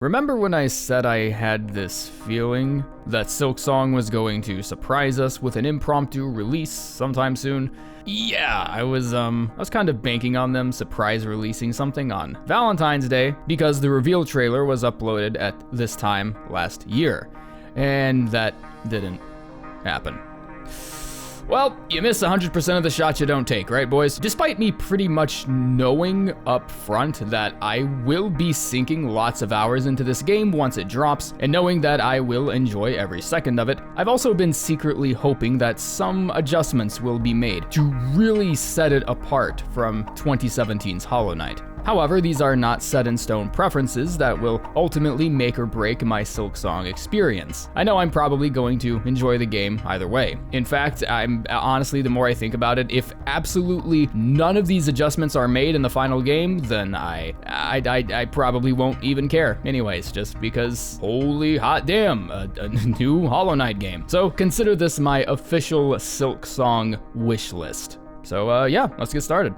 Remember when I said I had this feeling that Silksong was going to surprise us with an impromptu release sometime soon? Yeah, I was kind of banking on them surprise releasing something on Valentine's Day because the reveal trailer was uploaded at this time last year, and that didn't happen. Well, you miss 100% of the shots you don't take, right, boys? Despite me pretty much knowing up front that I will be sinking lots of hours into this game once it drops, and knowing that I will enjoy every second of it, I've also been secretly hoping that some adjustments will be made to really set it apart from 2017's Hollow Knight. However, these are not set-in-stone preferences that will ultimately make or break my Silksong experience. I know I'm probably going to enjoy the game either way. In fact, honestly, the more I think about it, if absolutely none of these adjustments are made in the final game, then I probably won't even care anyways, just because holy hot damn, a new Hollow Knight game. So consider this my official Silksong wish list. So yeah, let's get started.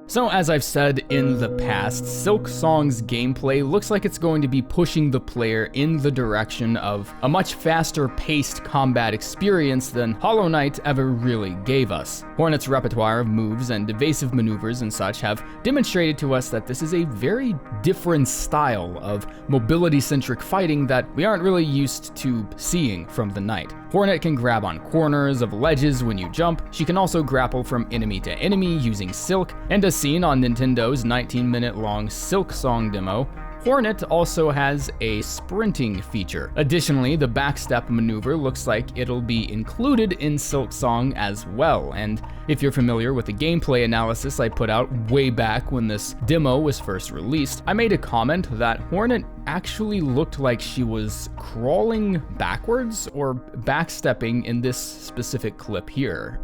So as I've said in the past, Silksong's gameplay looks like it's going to be pushing the player in the direction of a much faster paced combat experience than Hollow Knight ever really gave us. Hornet's repertoire of moves and evasive maneuvers and such have demonstrated to us that this is a very different style of mobility-centric fighting that we aren't really used to seeing from the Knight. Hornet can grab on corners of ledges when you jump. She can also grapple from enemy to enemy using Silk, and as seen on Nintendo's 19-minute long Silksong demo, Hornet also has a sprinting feature. Additionally, the backstep maneuver looks like it'll be included in Silksong as well, and if you're familiar with the gameplay analysis I put out way back when this demo was first released, I made a comment that Hornet actually looked like she was crawling backwards or backstepping in this specific clip here.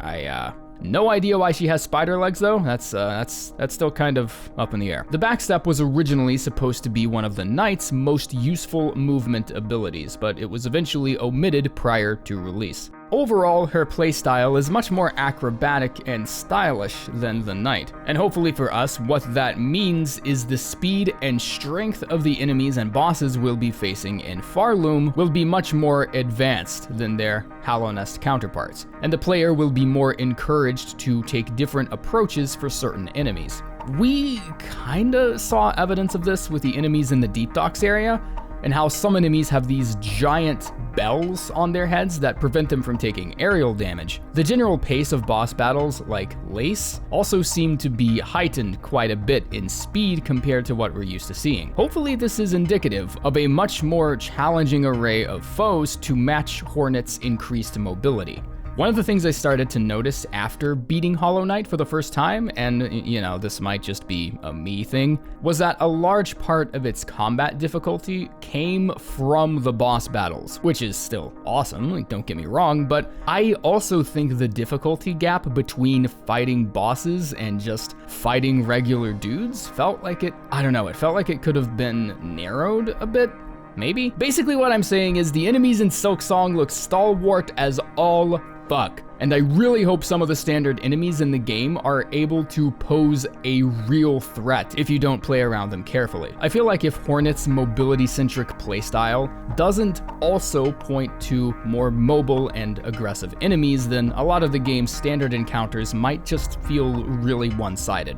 No idea why she has spider legs though. That's still kind of up in the air. The backstep was originally supposed to be one of the Knight's most useful movement abilities, but it was eventually omitted prior to release. Overall, her playstyle is much more acrobatic and stylish than the Knight, and hopefully for us, what that means is the speed and strength of the enemies and bosses we'll be facing in Farloom will be much more advanced than their Hallownest counterparts, and the player will be more encouraged to take different approaches for certain enemies. We kinda saw evidence of this with the enemies in the Deep Docks area, and how some enemies have these giant bells on their heads that prevent them from taking aerial damage. The general pace of boss battles, like Lace, also seem to be heightened quite a bit in speed compared to what we're used to seeing. Hopefully this is indicative of a much more challenging array of foes to match Hornet's increased mobility. One of the things I started to notice after beating Hollow Knight for the first time, and you know, this might just be a me thing, was that a large part of its combat difficulty came from the boss battles, which is still awesome, like, don't get me wrong, but I also think the difficulty gap between fighting bosses and just fighting regular dudes felt like it felt like it could have been narrowed a bit. Maybe? Basically what I'm saying is the enemies in Silksong look stalwart as all fuck, and I really hope some of the standard enemies in the game are able to pose a real threat if you don't play around them carefully. I feel like if Hornet's mobility-centric playstyle doesn't also point to more mobile and aggressive enemies, then a lot of the game's standard encounters might just feel really one-sided.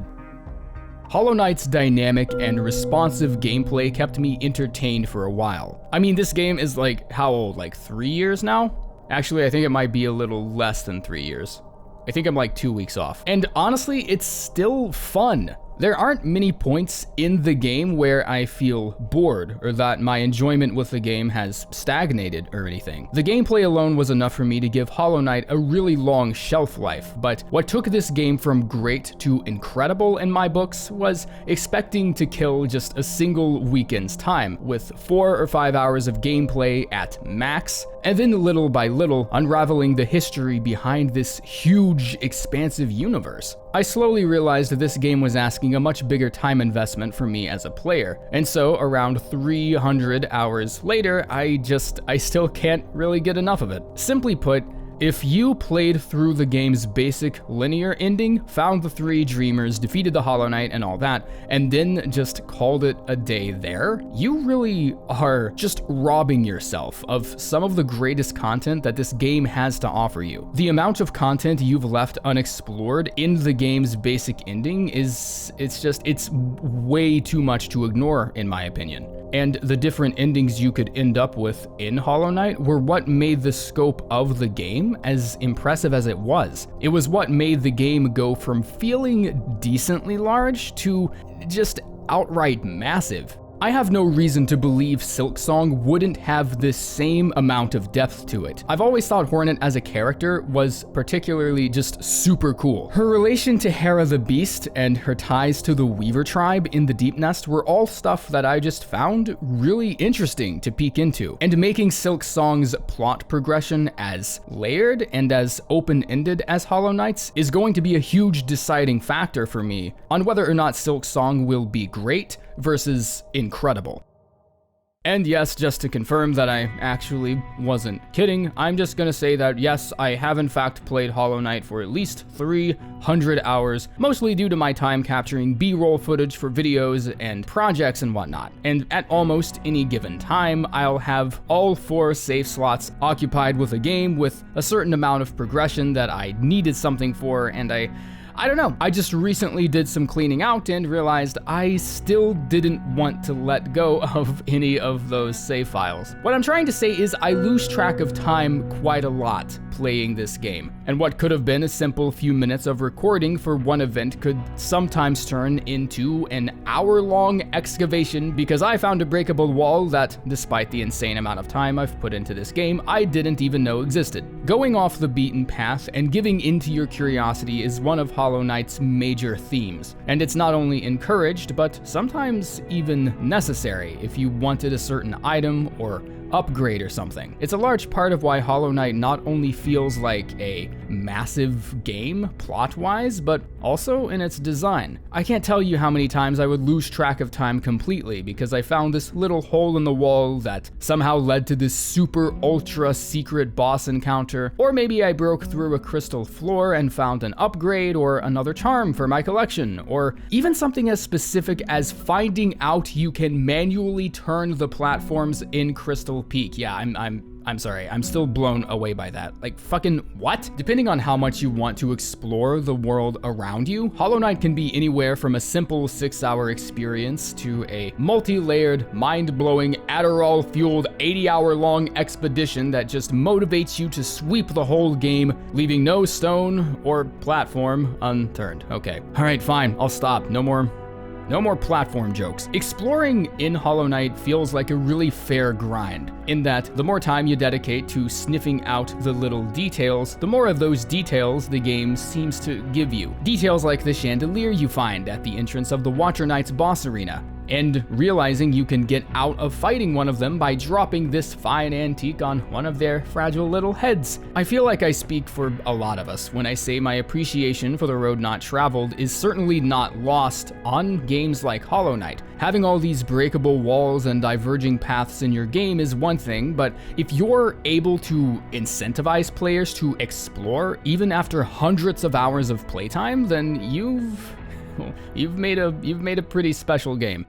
Hollow Knight's dynamic and responsive gameplay kept me entertained for a while. I mean, this game is like, how old, like 3 years now? Actually, I think it might be a little less than 3 years. I think I'm like 2 weeks off. And honestly, it's still fun. There aren't many points in the game where I feel bored or that my enjoyment with the game has stagnated or anything. The gameplay alone was enough for me to give Hollow Knight a really long shelf life, but what took this game from great to incredible in my books was expecting to kill just a single weekend's time with 4 or 5 hours of gameplay at max, and then little by little unraveling the history behind this huge, expansive universe. I slowly realized that this game was asking a much bigger time investment from me as a player, and so around 300 hours later, I still can't really get enough of it. Simply put, If you played through the game's basic linear ending, found the 3 dreamers, defeated the Hollow Knight and all that, and then just called it a day there, you really are just robbing yourself of some of the greatest content that this game has to offer you. The amount of content you've left unexplored in the game's basic ending it's way too much to ignore, in my opinion. And the different endings you could end up with in Hollow Knight were what made the scope of the game as impressive as it was. It was what made the game go from feeling decently large to just outright massive. I have no reason to believe Silksong wouldn't have this same amount of depth to it. I've always thought Hornet as a character was particularly just super cool. Her relation to Hera the Beast and her ties to the Weaver tribe in the Deep Nest were all stuff that I just found really interesting to peek into. And making Silksong's plot progression as layered and as open-ended as Hollow Knight's is going to be a huge deciding factor for me on whether or not Silksong will be great versus incredible. And yes, just to confirm that I actually wasn't kidding, I'm just gonna say that yes, I have in fact played Hollow Knight for at least 300 hours, mostly due to my time capturing B-roll footage for videos and projects and whatnot. And at almost any given time, I'll have all 4 save slots occupied with a game with a certain amount of progression that I needed something for, and I don't know, I just recently did some cleaning out and realized I still didn't want to let go of any of those save files. What I'm trying to say is I lose track of time quite a lot playing this game, and what could have been a simple few minutes of recording for one event could sometimes turn into an hour-long excavation because I found a breakable wall that, despite the insane amount of time I've put into this game, I didn't even know existed. Going off the beaten path and giving into your curiosity is one of Hollow Knight's major themes, and it's not only encouraged, but sometimes even necessary if you wanted a certain item or upgrade or something. It's a large part of why Hollow Knight not only feels like a massive game plot-wise, but also in its design. I can't tell you how many times I would lose track of time completely because I found this little hole in the wall that somehow led to this super ultra secret boss encounter, or maybe I broke through a crystal floor and found an upgrade or another charm for my collection, or even something as specific as finding out you can manually turn the platforms in Crystal Peak. Yeah, I'm sorry, I'm still blown away by that. Like, fucking what? Depending on how much you want to explore the world around you, Hollow Knight can be anywhere from a simple 6-hour experience to a multi-layered, mind-blowing, Adderall-fueled 80-hour-long expedition that just motivates you to sweep the whole game, leaving no stone or platform unturned. Okay, all right, fine, I'll stop. No more platform jokes. Exploring in Hollow Knight feels like a really fair grind, in that the more time you dedicate to sniffing out the little details, the more of those details the game seems to give you. Details like the chandelier you find at the entrance of the Watcher Knight's boss arena, and realizing you can get out of fighting one of them by dropping this fine antique on one of their fragile little heads. I feel like I speak for a lot of us when I say my appreciation for the road not traveled is certainly not lost on games like Hollow Knight. Having all these breakable walls and diverging paths in your game is one thing, but if you're able to incentivize players to explore even after hundreds of hours of playtime, then you've made a pretty special game.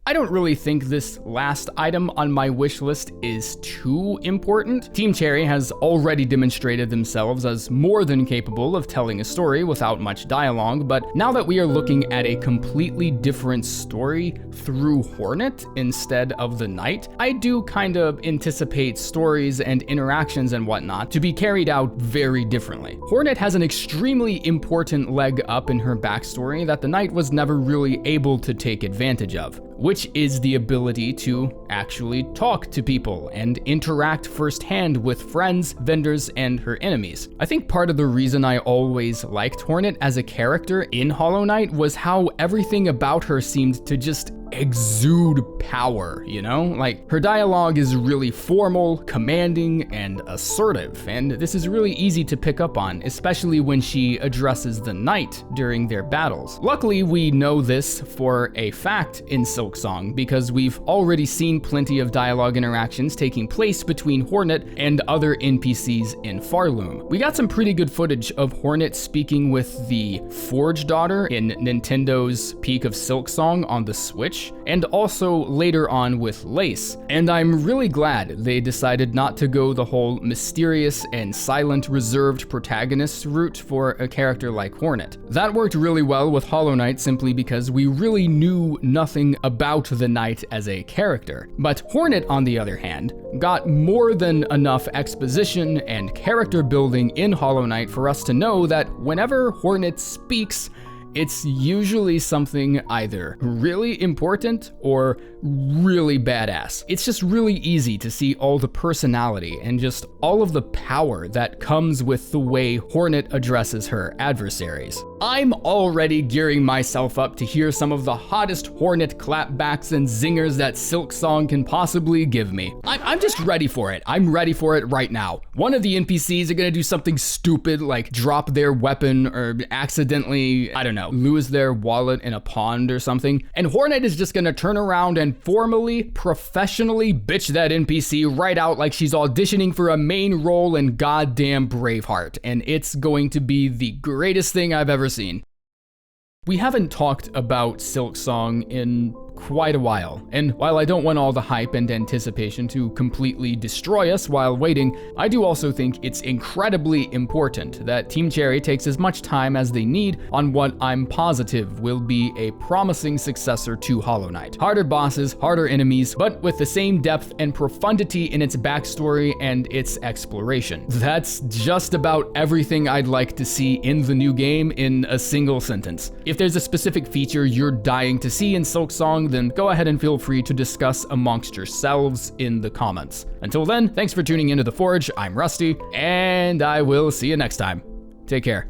I don't really think this last item on my wish list is too important. Team Cherry has already demonstrated themselves as more than capable of telling a story without much dialogue, but now that we are looking at a completely different story through Hornet instead of the Knight, I do kind of anticipate stories and interactions and whatnot to be carried out very differently. Hornet has an extremely important leg up in her backstory that the Knight was never really able to take advantage of, which is the ability to actually talk to people and interact firsthand with friends, vendors, and her enemies. I think part of the reason I always liked Hornet as a character in Hollow Knight was how everything about her seemed to just exude power, you know? Like, her dialogue is really formal, commanding, and assertive, and this is really easy to pick up on, especially when she addresses the knight during their battles. Luckily, we know this for a fact in Silksong, because we've already seen plenty of dialogue interactions taking place between Hornet and other NPCs in Farloom. We got some pretty good footage of Hornet speaking with the Forge daughter in Nintendo's Peak of Silksong on the Switch, and also later on with Lace. And I'm really glad they decided not to go the whole mysterious and silent reserved protagonist route for a character like Hornet. That worked really well with Hollow Knight simply because we really knew nothing about the knight as a character. But Hornet, on the other hand, got more than enough exposition and character building in Hollow Knight for us to know that whenever Hornet speaks, it's usually something either really important or really badass. It's just really easy to see all the personality and just all of the power that comes with the way Hornet addresses her adversaries. I'm already gearing myself up to hear some of the hottest Hornet clapbacks and zingers that Silksong can possibly give me. I'm just ready for it. I'm ready for it right now. One of the NPCs are gonna do something stupid like drop their weapon or accidentally, I don't know, lose their wallet in a pond or something, and Hornet is just gonna turn around and formally, professionally bitch that NPC right out like she's auditioning for a main role in goddamn Braveheart, and it's going to be the greatest thing I've ever seen. We haven't talked about Silksong in quite a while, and while I don't want all the hype and anticipation to completely destroy us while waiting, I do also think it's incredibly important that Team Cherry takes as much time as they need on what I'm positive will be a promising successor to Hollow Knight. Harder bosses, harder enemies, but with the same depth and profundity in its backstory and its exploration. That's just about everything I'd like to see in the new game in a single sentence. If there's a specific feature you're dying to see in Silksong, then go ahead and feel free to discuss amongst yourselves in the comments. Until then, thanks for tuning into The Forge. I'm Rusty, and I will see you next time. Take care.